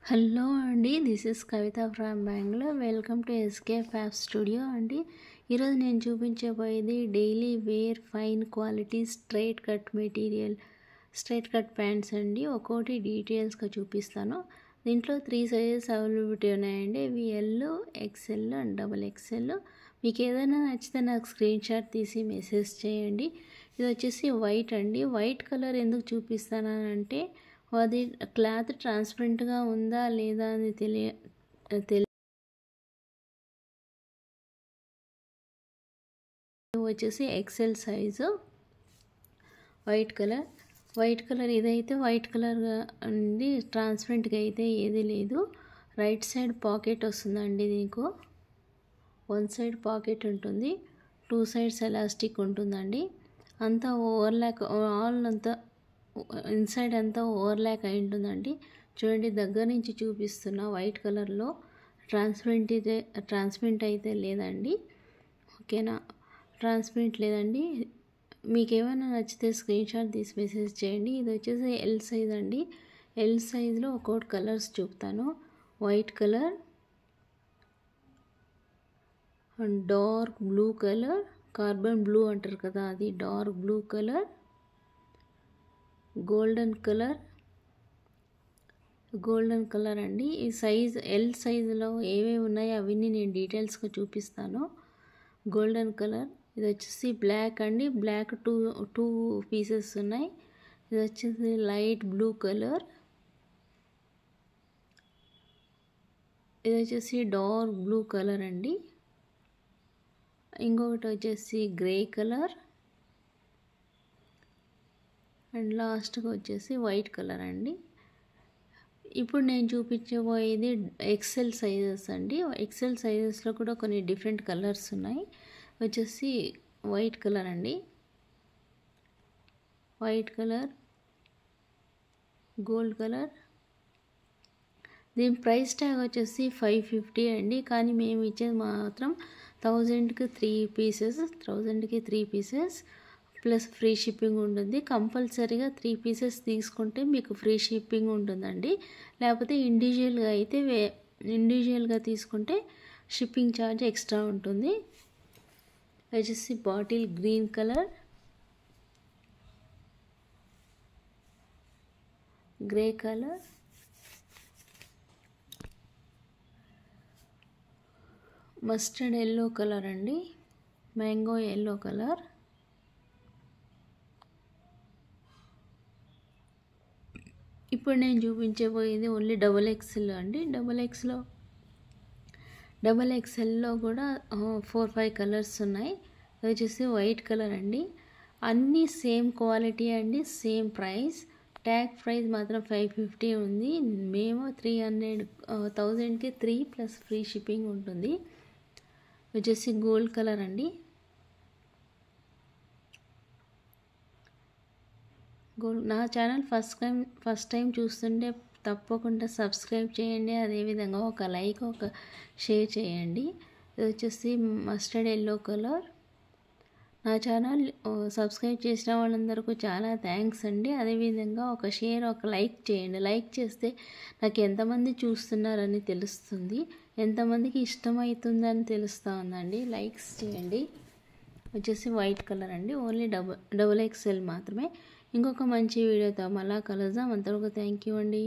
Hello అండి, this is Kavitha from Bengaluru. Welcome to SK fab studio అండి. ఈరోజు నేను చూపించబోయేది daily wear fine quality straight cut material straight cut pants అండి. ఒక్కోటి డీటెయిల్స్గా చూపిస్తాను. దీంట్లో 3 సైజెస్ అవైలబిలిటీ ఉన్నాయండి. ఇవి L, XL and double XL. మీకు ఏదైనా నచ్చితే నాకు స్క్రీన్ షాట్ తీసి మెసేజ్ చేయండి. ఇది వచ్చేసి వైట్ అండి. వైట్ కలర్ ఎందుకు చూపిస్తానంటే అది క్లాత్ ట్రాన్స్పరెంట్గా ఉందా లేదా అని వచ్చేసి ఎక్సెల్ సైజు వైట్ కలర్ ఇదైతే వైట్ కలర్గా అండి. ట్రాన్స్పరెంట్గా అయితే ఏది లేదు. రైట్ సైడ్ పాకెట్ వస్తుందండి. దీనికి 1 సైడ్ పాకెట్ ఉంటుంది, 2 సైడ్స్ ఎలాస్టిక్ ఉంటుందండి. అంతా ఓవర్లాక్ అంతా ఇన్సైడ్ అంతా ఓవర్లాక్ అయి ఉంటుందండి. చూడండి, దగ్గర నుంచి చూపిస్తున్నా. వైట్ కలర్లో ట్రాన్స్పరెంట్ అయితే లేదండి. ఓకేనా, ట్రాన్స్పరెంట్ లేదండి. మీకు ఏమైనా నచ్చితే స్క్రీన్ షాట్ తీసి మెసేజ్ చేయండి. ఇది వచ్చేసి ఎల్ సైజ్ అండి. ఎల్ సైజ్లో ఒక్కొక్క కలర్స్ చూపుతాను. White colour and dark blue colour, carbon blue అంటారు కదా, అది dark blue colour, golden colour అండి. ఈ సైజ్ ఎల్ సైజులో ఏవేవి ఉన్నాయో అవన్నీ నేను డీటెయిల్స్గా చూపిస్తాను. గోల్డెన్ కలర్, ఇది వచ్చేసి బ్లాక్ అండి. బ్లాక్ టూ పీసెస్ ఉన్నాయి. ఇది వచ్చేసి లైట్ బ్లూ కలర్, ఇది వచ్చేసి డార్క్ బ్లూ కలర్ అండి. ఇంకొకటి వచ్చేసి గ్రే కలర్ అండ్ లాస్ట్గా వచ్చేసి వైట్ కలర్ అండి. ఇప్పుడు నేను చూపించబోయేది ఎక్సెల్ సైజెస్ అండి. ఎక్సెల్ సైజెస్లో కూడా కొన్ని డిఫరెంట్ కలర్స్ ఉన్నాయి. వచ్చేసి వైట్ కలర్ అండి, వైట్ కలర్, గోల్డ్ కలర్. దీని ప్రైస్ ట్యాగ్ వచ్చేసి 550 అండి. కానీ మేము ఇచ్చేది మాత్రం 1000కి 3 పీసెస్ ప్లస్ ఫ్రీ షిప్పింగ్ ఉంటుంది. కంపల్సరీగా 3 పీసెస్ తీసుకుంటే మీకు ఫ్రీ షిప్పింగ్ ఉంటుందండి. లేకపోతే ఇండివిజువల్గా తీసుకుంటే షిప్పింగ్ ఛార్జ్ ఎక్స్ట్రా ఉంటుంది. వచ్చేసి bottle green colour, grey colour, mustard yellow colour అండి, మ్యాంగో ఎల్లో కలర్, ఇప్పుడు నేను చూపించబోయేది ఓన్లీ డబుల్ ఎక్స్ఎల్ అండి. డబుల్ ఎక్స్ఎల్లో కూడా 4-5 కలర్స్ ఉన్నాయి. వచ్చేసి వైట్ కలర్ అండి. అన్నీ సేమ్ క్వాలిటీ అండి, సేమ్ ప్రైస్. ట్యాగ్ ప్రైస్ మాత్రం 550 ఉంది. మేము 1000కి 3 ప్లస్ ఫ్రీ షిప్పింగ్ ఉంటుంది. వచ్చేసి గోల్డ్ కలర్ అండి. నా ఛానల్ ఫస్ట్ టైం చూస్తుంటే తప్పకుండా సబ్స్క్రైబ్ చేయండి. అదేవిధంగా ఒక లైక్, ఒక షేర్ చేయండి. ఇది వచ్చేసి మస్టర్డ్ ఎల్లో కలర్. నా ఛానల్ సబ్స్క్రైబ్ చేసిన వాళ్ళందరికీ చాలా థ్యాంక్స్ అండి. అదేవిధంగా ఒక షేర్, ఒక లైక్ చేయండి. లైక్ చేస్తే నాకు ఎంతమంది చూస్తున్నారని తెలుస్తుంది, ఎంతమందికి ఇష్టమవుతుందని తెలుస్తూ ఉందండి. లైక్స్ చేయండి. వచ్చేసి వైట్ కలర్ అండి. ఓన్లీ డబుల్ ఎక్స్ఎల్ మాత్రమే. ఇంకొక మంచి వీడియోతో మళ్ళా కలుద్దాం. అంతవరకు థ్యాంక్ యూ అండి.